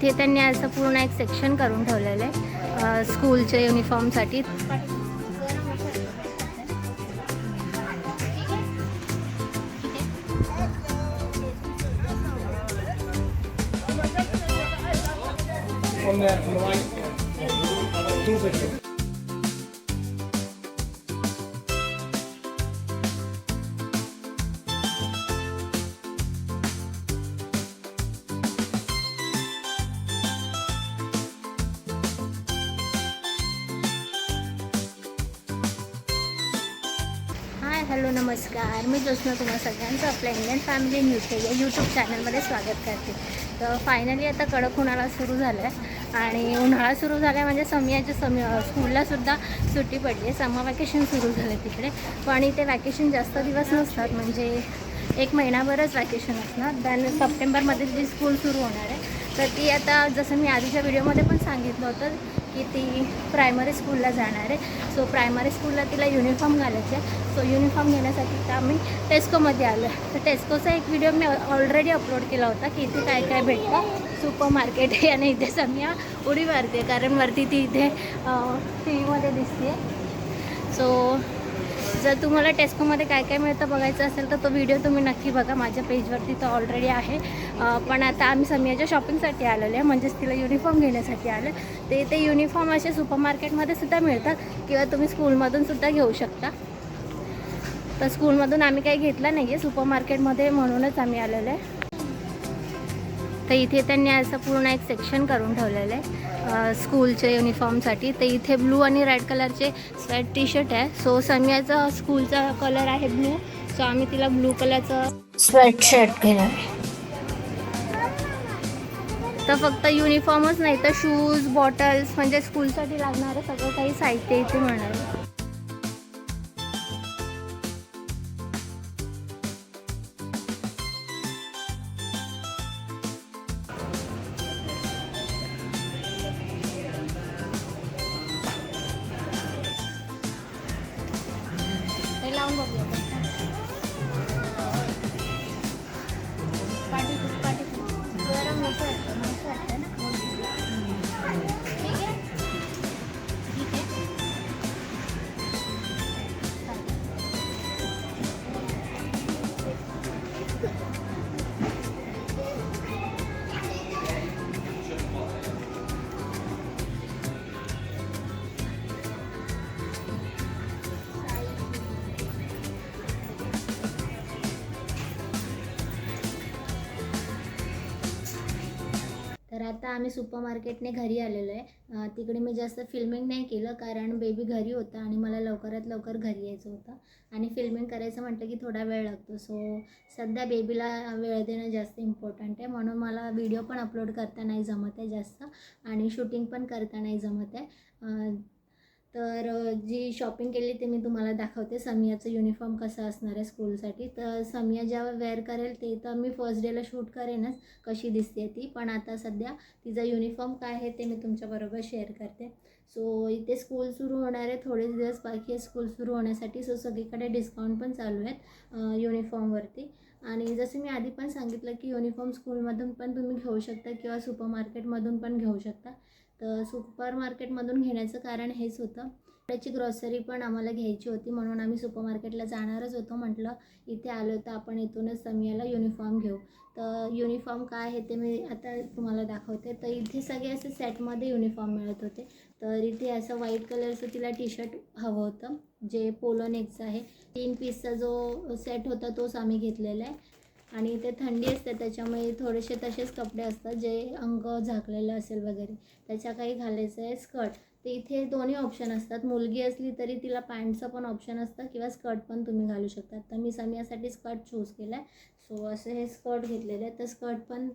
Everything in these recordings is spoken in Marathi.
ते त्यांनी असं पूर्ण एक सेक्शन करून ठेवलेलं आहे स्कूलच्या युनिफॉर्मसाठी. हॅलो नमस्कार, मी ज्योत्स्ना तुम्हा सगळ्यांचं आपल्या इंडियन फॅमिली न्यूज या यूट्यूब चॅनलमध्ये स्वागत करते. तर फायनली आता कडक उन्हाळा सुरू झाला आहे आणि उन्हाळा सुरू झाला आहे म्हणजे समयाच्या स्कूललासुद्धा सुट्टी पडली आहे. समर वॅकेशन सुरू झालं तिकडे, पण इथे वॅकेशन जास्त दिवस नसतात, म्हणजे एक महिनाभरच वॅकेशन असणार. त्यानंतर सप्टेंबरमध्ये जी स्कूल सुरू होणार आहे तर ती आता जसं मी आधीच्या व्हिडिओमध्ये पण सांगितलं होतं की ती प्रायमरी स्कूलला जाणार आहे. सो प्रायमरी स्कूलला तिला युनिफॉर्म घालायचं आहे. सो युनिफॉर्म घेण्यासाठी तर आम्ही टेस्कोमध्ये आलो आहे. तर टेस्कोचा एक व्हिडिओ मी ऑलरेडी अपलोड केला होता की इथे काय काय भेटतं. सुपर मार्केट आहे आणि इथे समिया उडी मारते कारण वरती ती इथे टी व्हीमध्ये दिसते. सो जर तुम्हाला टेस्कोमध्ये काय काय मिळतं बघायचं असेल तर तो व्हिडिओ तुम्ही नक्की बघा, माझ्या पेजवरती तो ऑलरेडी आहे. पण आता आम्ही समियाच्या शॉपिंगसाठी आलेलो आहे, म्हणजेच तिला युनिफॉर्म घेण्यासाठी आलं. ते युनिफॉर्म असे सुपर मार्केटमध्ये सुद्धा मिळतात किंवा तुम्ही स्कूलमधून सुद्धा घेऊ शकता. तर स्कूलमधून आम्ही काही घेतलं नाही आहे, सुपर मार्केटमध्ये म्हणूनच आम्ही आलेलो आहे. तर इथे त्यांनी असं पूर्ण एक सेक्शन करून ठेवलेलं आहे स्कूलच्या युनिफॉर्मसाठी. तर इथे ब्लू आणि रेड कलरचे स्वेट टी शर्ट आहे. सो समियाचा स्कूलचा कलर आहे ब्लू, सो आम्ही तिला ब्लू कलरचं स्वेट शर्ट घेणार आहे. तर फक्त युनिफॉर्मच नाही तर शूज, बॉटल्स म्हणजे स्कूलसाठी लागणारं सगळं काही साहित्य इथे मिळणार आहे. ते लावून बघूया पाठी गरम नको वाटतं, मस्त वाटतं ना. ठीक आहे, ठीक आहे. तर आता आम्ही सुपर मार्केटने घरी आलेलो आहे. तिकडे मी जास्त फिल्मिंग नाही केलं कारण बेबी घरी होता आणि मला लवकरात लवकर घरी यायचं होतं आणि फिल्मिंग करायचं म्हटलं की थोडा वेळ लागतो. सो सध्या बेबीला वेळ देणं जास्त इम्पॉर्टंट आहे, म्हणून मला व्हिडिओ पण अपलोड करता नाही जमत आहे जास्त आणि शूटिंग पण करता नाही जमत आहे. तर जी शॉपिंग केली ते मी तुम्हाला दाखवते. समियाचं युनिफॉर्म कसं असणार आहे स्कूलसाठी. तर समिया जेव्हा वेअर करेल ते तर मी फर्स्ट डेला शूट करेनच कशी दिसते ती, पण आता सध्या तिचा युनिफॉर्म काय आहे ते मी तुमच्याबरोबर शेअर करते. सो इथे स्कूल सुरू होणार आहे, थोडेच दिवस बाकी आहे स्कूल सुरू होण्यासाठी. सो सगळीकडे डिस्काउंट पण चालू आहेत युनिफॉर्मवरती. आणि जसं मी आधी पण सांगितलं की युनिफॉर्म स्कूलमधून पण तुम्ही घेऊ शकता किंवा सुपर मार्केटमधून पण घेऊ शकता. तर सुपर मार्केटमधून घेण्याचं कारण हेच होतं, त्याची ग्रॉसरी पण आम्हाला घ्यायची होती म्हणून आम्ही सुपर मार्केटला जाणारच होतो. म्हटलं इथे आलो तर आपण इथूनच समियाला युनिफॉर्म घेऊ. तर युनिफॉर्म काय आहे ते मी आता तुम्हाला दाखवते. तर इथे सगळे असे सेटमध्ये युनिफॉर्म मिळत होते. तर इथे असं व्हाईट कलरचं तिला टी शर्ट हवं होतं जे पोलो नेकचं आहे. 3 पीसचा जो सेट होता तोच आम्ही घेतलेला आहे. आणि इथे थंडी असते त्याच्यामुळे थोडेसे तसेच कपडे असतात जे अंग झाकलेलं असेल वगैरे त्याच्या काही घालायचं आहे स्कर्ट. तर इथे दोन्ही ऑप्शन असतात. मुलगी असली तरी तिला पॅन्टचं पण ऑप्शन असतं किंवा स्कर्ट पण तुम्ही घालू शकता. तर मी समियासाठी स्कर्ट चूज केलं आहे. सो असे हे स्कर्ट घेतलेले आहे. तर स्कर्ट पण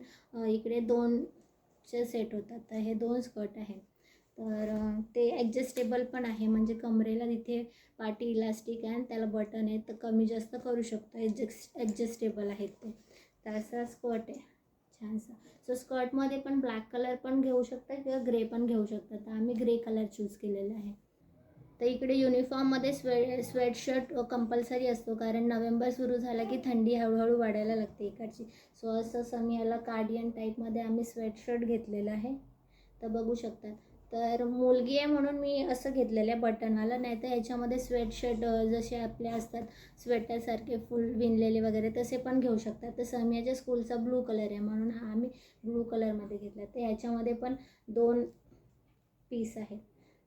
इकडे 2चे सेट होतात. तर हे 2 स्कर्ट आहेत. तर ते ॲडजस्टेबल पण आहे, म्हणजे कमरेला तिथे पाठी इलास्टिक आहे आणि त्याला बटन आहे, तर कमी जास्त करू शकतो. ॲडजस्टेबल आहेत ते. तर असा स्कर्ट आहे छानसा. सो स्कर्टमध्ये पण ब्लॅक कलर पण घेऊ शकता किंवा ग्रे पण घेऊ शकता. तर आम्ही ग्रे कलर चूज केलेला आहे. तर इकडे युनिफॉर्ममध्ये स्वेटशर्ट कंपल्सरी असतो, कारण नोव्हेंबर सुरू झाला की थंडी हळूहळू वाढायला लागते इकडची. सो असं समियाला कार्डियन टाईपमध्ये आम्ही स्वेटशर्ट घेतलेलं आहे, तर बघू शकतात. तर मुलगी आहे म्हणून मी असं घेतलेलं आहे बटनवाला, नाही तर ह्याच्यामध्ये स्वेटशर्ट जसे आपले असतात स्वेटरसारखे फुल विणलेले वगैरे तसे पण घेऊ शकतात. तर समियाच्या स्कूलचा ब्लू कलर आहे म्हणून हा आम्ही ब्लू कलरमध्ये घेतला. तर ह्याच्यामध्ये पण 2 पीस आहेत.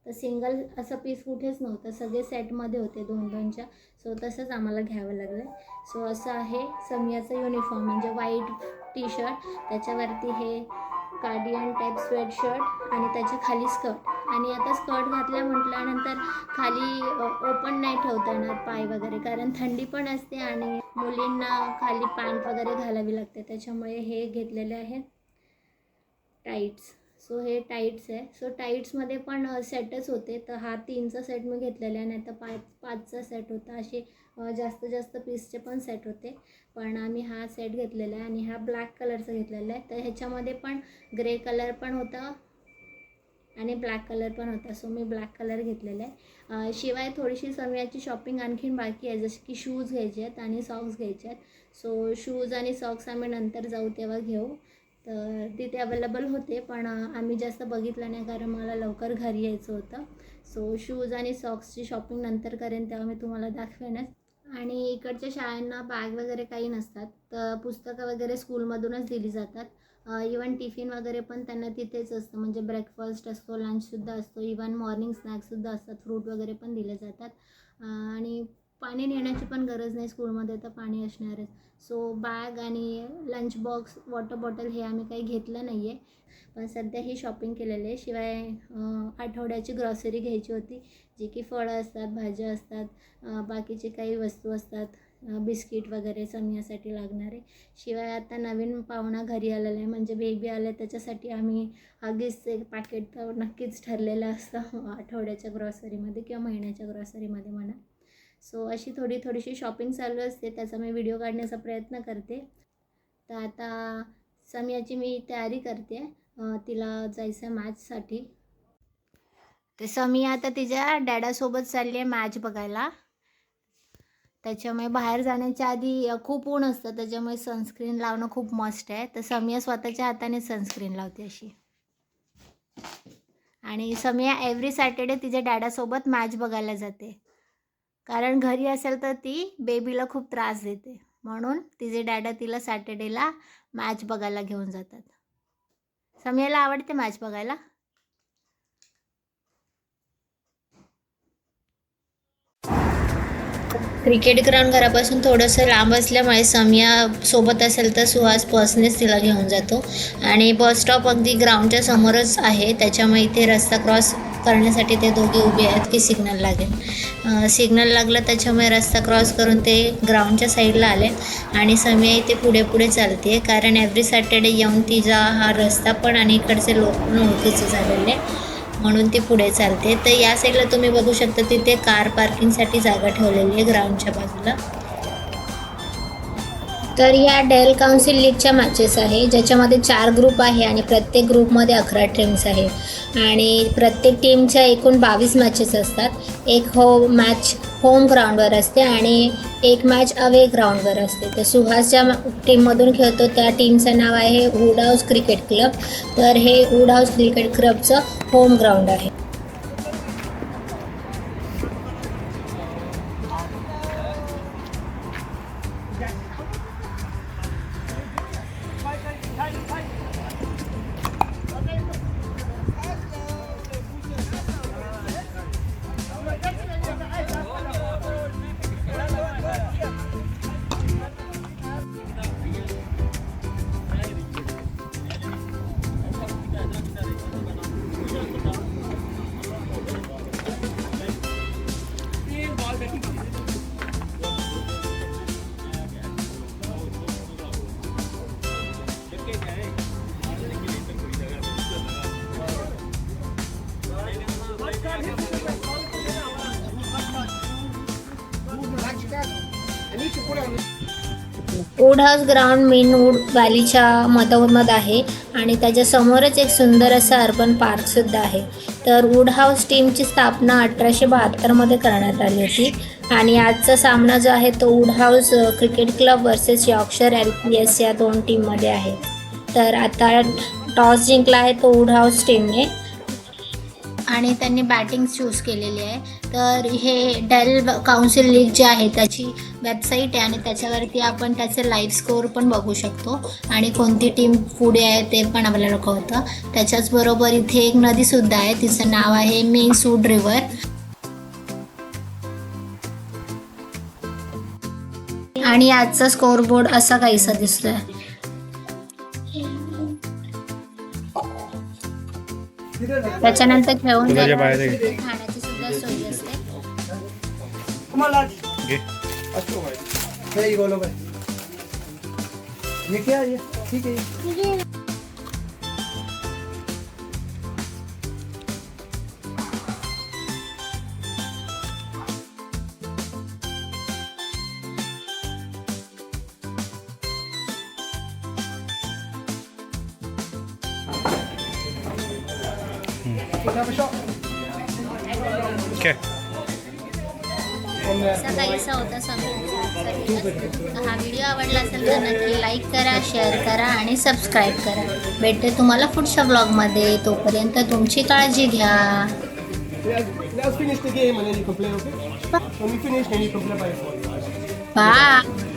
तर सिंगल असं पीस कुठेच नव्हतं, सगळे सेटमध्ये होते 2-2च्या. सो तसंच आम्हाला घ्यावं लागलं. सो असं आहे समियाचं युनिफॉर्म, म्हणजे व्हाईट टी शर्ट, त्याच्यावरती हे कार्डियन टाईप स्वेटशर्ट आणि त्याच्या खाली स्कर्ट. आणि आता स्कर्ट घातल्या म्हटल्यानंतर खाली ओपन नाही ठेवता येणार पाय वगैरे, कारण थंडी पण असते आणि मुलींना खाली पॅन्ट वगैरे घालावी लागते. त्याच्यामुळे हे घेतलेले आहे टाईट्स. सो हे टाईट्स आहे. सो टाईट्समध्ये पण सेटच होते, तर हा 3चा सेट मी घेतलेला आहे, नाही तर 5चा सेट होता. असे जास्त पीसचे पण सेट होते, पण आम्ही हा सेट घेतलेला आहे आणि हा ब्लॅक कलरचा घेतलेला आहे. तर ह्याच्यामध्ये पण ग्रे कलर पण होता आणि ब्लॅक कलर पण होता. सो मी ब्लॅक कलर घेतलेला आहे. शिवाय थोडीशी समियाची शॉपिंग आणखीन बाकी आहे, जसे की शूज घ्यायचे आहेत आणि सॉक्स घ्यायचे आहेत. सो शूज आणि सॉक्स आम्ही नंतर जाऊ तेव्हा घेऊ. तर तिथे अवेलेबल होते, पण आम्ही जास्त बघितलं नाही कारण मला लवकर घरी यायचं होतं. सो शूज आणि सॉक्सची शॉपिंग नंतर करेन, तेव्हा मी तुम्हाला दाखवेनच. आणि इकडच्या शाळांना बॅग वगैरे काही नसतात, तर पुस्तकं वगैरे स्कूलमधूनच दिली जातात. इवन टिफिन वगैरे पण त्यांना तिथेच असतं, म्हणजे ब्रेकफास्ट असतो, लंचसुद्धा असतो, इवन मॉर्निंग स्नॅक्ससुद्धा असतात, फ्रूट वगैरे पण दिले जातात. आणि पाणी नेण्याची पण गरज नाही, स्कूलमध्ये तर पाणी असणारच. सो बॅग आणि लंच बॉक्स, वॉटर बॉटल हे आम्ही काही घेतलं नाही आहे, पण सध्या ही शॉपिंग केलेली आहे. शिवाय आठवड्याची ग्रॉसरी घ्यायची होती, जी की फळं असतात, भाज्या असतात, बाकीचे काही वस्तू असतात, बिस्किट वगैरे समियासाठी लागणारे. शिवाय आता नवीन पाहुणा घरी आलेला आहे, म्हणजे बेबी आलं, त्याच्यासाठी आम्ही हगीजचं एक पॅकेट तर नक्कीच ठरलेलं असतं आठवड्याच्या ग्रॉसरीमध्ये किंवा महिन्याच्या ग्रॉसरीमध्ये म्हणा. सो अशी थोडीशी शॉपिंग चालू असते, त्याचा मी व्हिडिओ काढण्याचा प्रयत्न करते. तर आता समियाची मी तयारी करते, तिला जायचं आहे मॅचसाठी. तर समिया आता तिच्या डॅडासोबत चालली आहे मॅच बघायला. त्याच्यामुळे बाहेर जाण्याच्या आधी खूप ऊन असतं, त्याच्यामुळे सनस्क्रीन लावणं खूप मस्ट आहे. तर समिया स्वतःच्या हाताने सनस्क्रीन लावते अशी. आणि समिया एव्हरी सॅटर्डे तिच्या डॅडासोबत मॅच बघायला जाते, कारण घरी असेल तर ती बेबीला खूप त्रास देते, म्हणून तिचे डॅडा तिला सॅटर्डेला मॅच बघायला घेऊन जातात. समियाला आवडते मॅच बघायला. क्रिकेट ग्राउंड घरापासून थोडंसं लांब असल्यामुळे समिया सोबत असेल तर सुहास बसनेच तिला घेऊन जातो. आणि बस स्टॉप अगदी ग्राउंडच्या समोरच आहे, त्याच्यामुळे इथे रस्ता क्रॉस करण्यासाठी ते दोघे उभे आहेत की सिग्नल लागेल. सिग्नल लागलं, त्याच्यामुळे रस्ता क्रॉस करून ते ग्राउंडच्या साईडला आले. आणि समिया इथे पुढे चालते, कारण एव्हरी सॅटर्डे येऊन तिचा हा रस्ता पण आणि इकडचे लोक पण ओळखीचे झालेले, म्हणून ती पुढे चालते. तर या साईडला तुम्ही बघू शकता, तिथे कार पार्किंगसाठी जागा ठेवलेली आहे ग्राउंडच्या बाजूला. तर या डेल काउन्सिल लीगच्या मॅचेस आहे, ज्याच्यामध्ये 4 ग्रुप आहे आणि प्रत्येक ग्रुपमध्ये 11 टीम्स आहे. आणि प्रत्येक टीमच्या एकूण 22 मॅचेस असतात. एक मॅच होम ग्राउंडवर असते आणि एक मॅच अवे ग्राउंडवर असते. तर सुहास ज्या टीममधून खेळतो त्या टीमचं नाव आहे वूड हाऊस क्रिकेट क्लब. तर हे वूड हाऊस क्रिकेट क्लबचं होम ग्राउंड आहे. Wood House ground main Wood व्हॅलीच्या मधोमध आहे आणि त्याच्यासमोरच एक सुंदर असं अर्बन पार्कसुद्धा आहे. तर वूड हाऊस टीमची स्थापना 1872मध्ये करण्यात आली होती आणि आजचा सामना जो आहे तो wood house cricket club versus Yorkshire LPS या 2 टीममध्ये आहे. तर आता टॉस जिंकला आहे तो वूड हाऊस टीमने आणि त्यांनी बॅटिंग चूज केलेली आहे. तर हे डेल काउन्सिल लीग जे आहे त्याची वेबसाईट आहे आणि त्याच्यावरती आपण त्याचे लाईव्ह स्कोअर पण बघू शकतो आणि कोणती टीम पुढे आहे ते पण आपल्याला कळतं. त्याच्याचबरोबर इथे एक नदीसुद्धा आहे, तिचं नाव आहे मिनसूड रिव्हर. आणि आजचा स्कोअरबोर्ड असा काहीसा दिसतोय. त्याच्यानंतर खेळून खाण्याची सुद्धा सोय असते. असा काहीसा होता समजा. हा व्हिडिओ आवडला असेल तर नक्की लाईक करा, शेअर करा आणि सबस्क्राईब करा. भेटते तुम्हाला पुढच्या ब्लॉगमध्ये. तोपर्यंत तुमची काळजी घ्या. बाय.